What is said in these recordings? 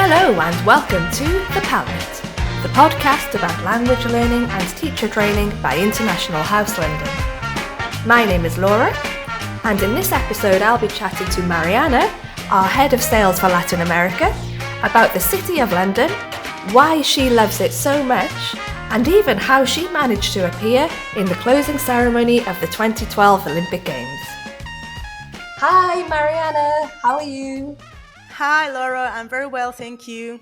Hello and welcome to The PALLATT, the podcast about language learning and teacher training by International House London. My name is Laura, and in this episode I'll be chatting to Marianna, our head of sales for Latin America, about the City of London, why she loves it so much, and even how she managed to appear in the closing ceremony of the 2012 Olympic Games. Hi Marianna, how are you? Hi Laura, I'm very well, thank you.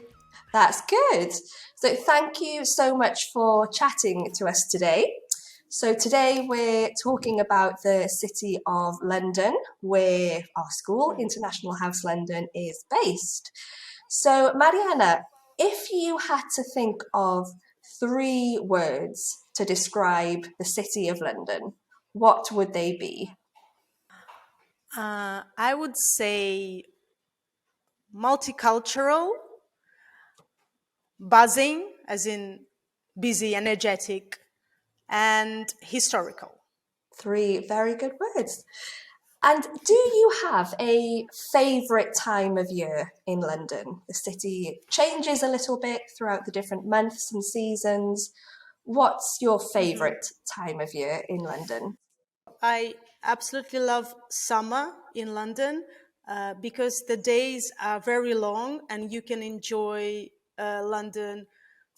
That's good. So thank you so much for chatting to us today. So today we're talking about the City of London, where our school, International House London, is based. So Marianna, if you had to think of 3 words to describe the City of London, what would they be? I would say multicultural, buzzing, as in busy, energetic, and historical. 3 very good words. And do you have a favourite time of year in London? The city changes a little bit throughout the different months and seasons. What's your favourite time of year in London? I absolutely love summer in London because the days are very long and you can enjoy London,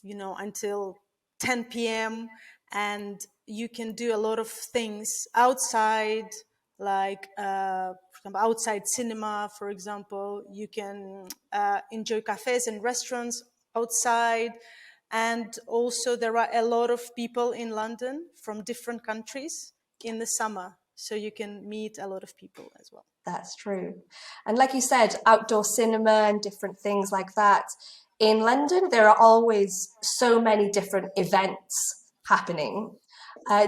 until 10 p.m. and you can do a lot of things outside, like for example, outside cinema, for example. You can enjoy cafes and restaurants outside. And also there are a lot of people in London from different countries in the summer, so you can meet a lot of people as well. That's true. And like you said, outdoor cinema and different things like that. In London, there are always so many different events happening.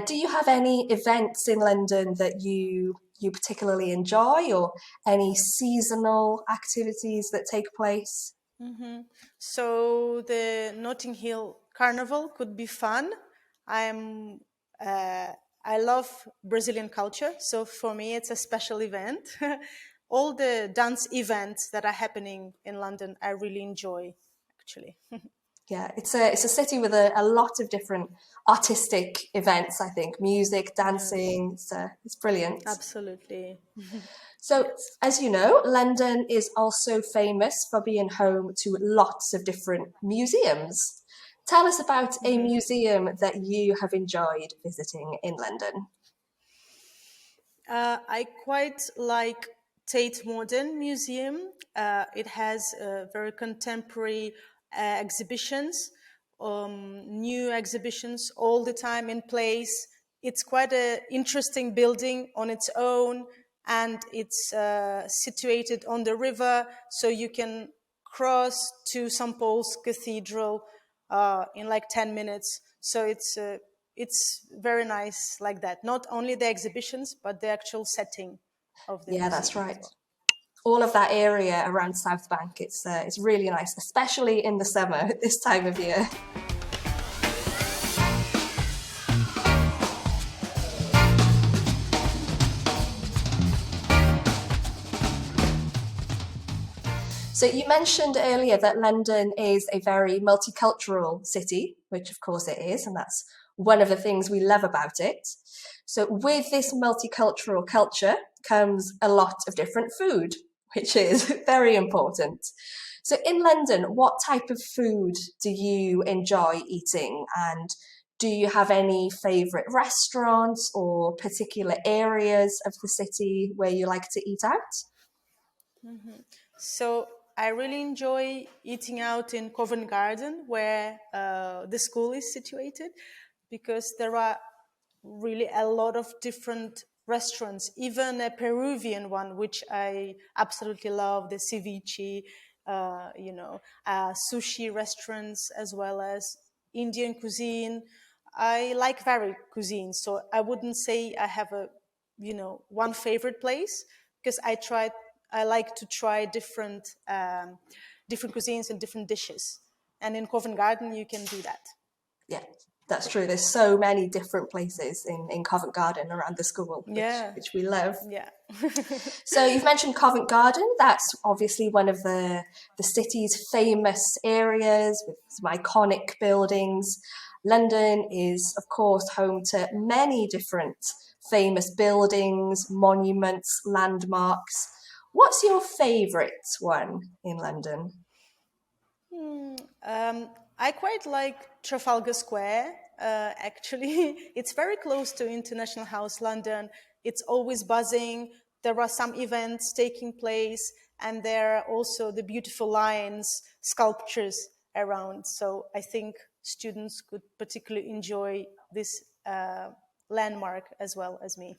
Do you have any events in London that you particularly enjoy, or any seasonal activities that take place? So the Notting Hill Carnival could be fun. I love Brazilian culture, so for me it's a special event. All the dance events that are happening in London, I really enjoy, actually. Yeah, it's a city with a lot of different artistic events, I think. Music, dancing, it's brilliant. Absolutely. So, as you know, London is also famous for being home to lots of different museums. Tell us about a museum that you have enjoyed visiting in London. I quite like Tate Modern Museum. It has very contemporary exhibitions, new exhibitions all the time in place. It's quite an interesting building on its own, and it's situated on the river, so you can cross to St. Paul's Cathedral in like 10 minutes. So it's very nice like that. Not only the exhibitions, but the actual setting of the museum. Yeah, that's right. All of that area around South Bank, it's really nice, especially in the summer at this time of year. So you mentioned earlier that London is a very multicultural city, which of course it is, and that's one of the things we love about it. So with this multicultural culture comes a lot of different food, which is very important. So in London, what type of food do you enjoy eating? And do you have any favourite restaurants or particular areas of the city where you like to eat out? So I really enjoy eating out in Covent Garden, where the school is situated, because there are really a lot of different restaurants, even a Peruvian one, which I absolutely love, the ceviche, sushi restaurants, as well as Indian cuisine. I like varied cuisine, so I wouldn't say I have one favorite place, because I like to try different cuisines and different dishes. And in Covent Garden, you can do that. Yeah, That's true. There's so many different places in Covent Garden around the school, Yeah, which we love. yeah. So you've mentioned Covent Garden. That's obviously one of the city's famous areas with some iconic buildings. London is, of course, home to many different famous buildings, monuments, landmarks. What's your favourite one in London? I quite like Trafalgar Square, actually. It's very close to International House London. It's always buzzing. There are some events taking place, and there are also the beautiful lions, sculptures around. So I think students could particularly enjoy this landmark as well as me.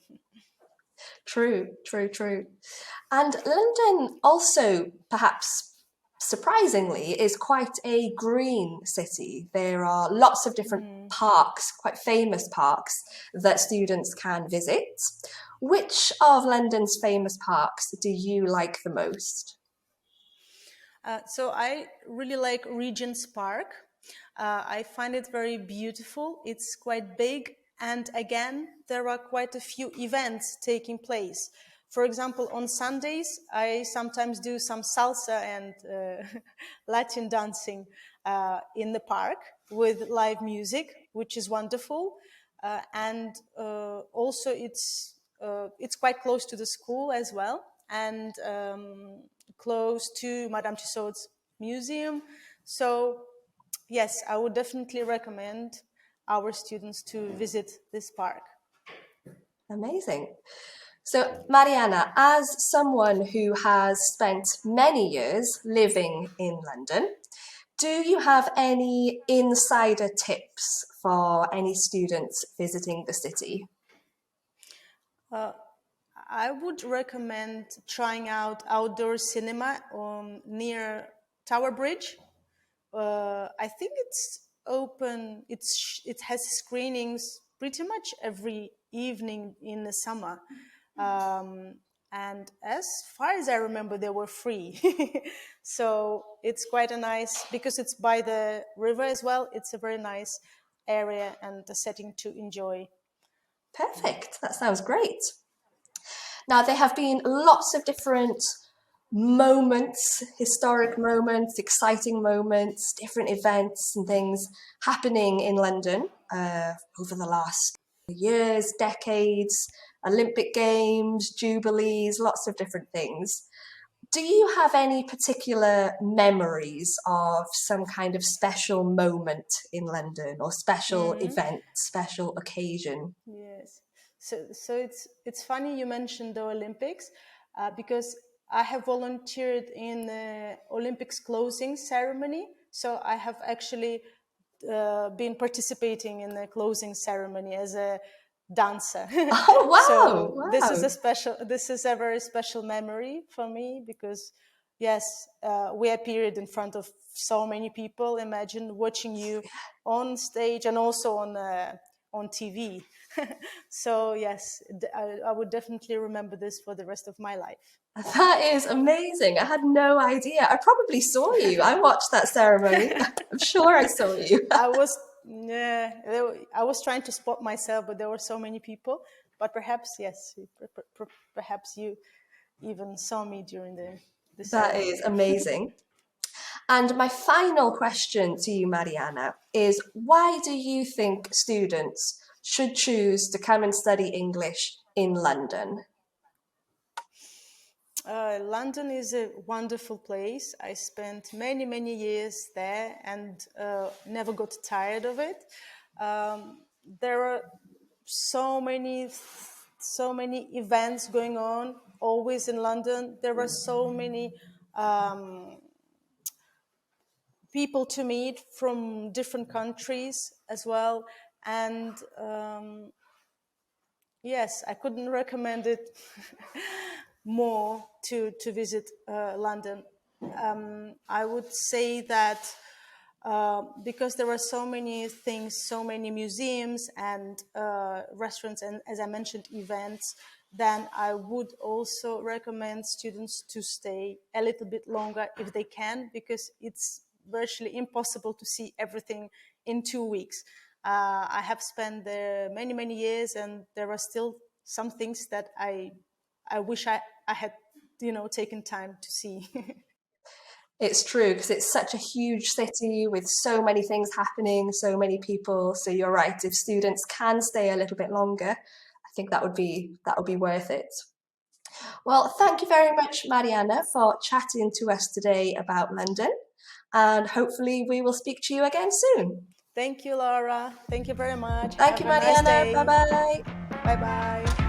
True, true, true. And London also, perhaps surprisingly, is quite a green city. There are lots of different parks, quite famous parks, that students can visit. Which of London's famous parks do you like the most? So I really like Regent's Park. I find it very beautiful. It's quite big, and again, there are quite a few events taking place. For example, on Sundays, I sometimes do some salsa and Latin dancing in the park with live music, which is wonderful. And also, it's quite close to the school as well, and close to Madame Tussauds Museum. So, yes, I would definitely recommend our students to visit this park. Amazing. So, Mariana, as someone who has spent many years living in London, do you have any insider tips for any students visiting the city? I would recommend trying out outdoor cinema near Tower Bridge. I think it's open. It has screenings pretty much every evening in the summer, um, and as far as I remember, they were free. So it's quite a nice, because it's by the river as well. It's a very nice area and a setting to enjoy. Perfect. That sounds great. Now, there have been lots of different moments, historic moments, exciting moments, different events and things happening in London over the last years, decades, Olympic Games, Jubilees, lots of different things. Do you have any particular memories of some kind of special moment in London or special event, special occasion? Yes. So it's funny you mentioned the Olympics, because I have volunteered in the Olympics closing ceremony. So I have actually been participating in the closing ceremony as a dancer. Oh, wow, So wow. this is a very special memory for me, because yes, we appeared in front of so many people. Imagine watching you on stage and also on TV. So yes, I would definitely remember this for the rest of my life. That is amazing. I had no idea. I probably saw you. I watched that ceremony. I'm sure I saw you. I was yeah, I was trying to spot myself, but there were so many people. But perhaps yes, perhaps you even saw me during the That is ceremony. amazing. And my final question to you, Mariana, is why do you think students should choose to come and study English in London? London is a wonderful place. I spent many years there and never got tired of it. There are so many events going on always in London. There are so many people to meet from different countries as well, and yes, I couldn't recommend it more to visit London. I would say that because there are so many things, so many museums and restaurants, and as I mentioned, events, then I would also recommend students to stay a little bit longer if they can, because it's virtually impossible to see everything in 2 weeks. I have spent there many, many years, and there are still some things that I wish I had, taken time to see. It's true, because it's such a huge city with so many things happening, so many people. So you're right. If students can stay a little bit longer, I think that would be worth it. Well, thank you very much, Marianna, for chatting to us today about London, and hopefully we will speak to you again soon. Thank you, Laura. Thank you very much. Thank Have you, a nice Marianna. day. Bye bye. Bye bye.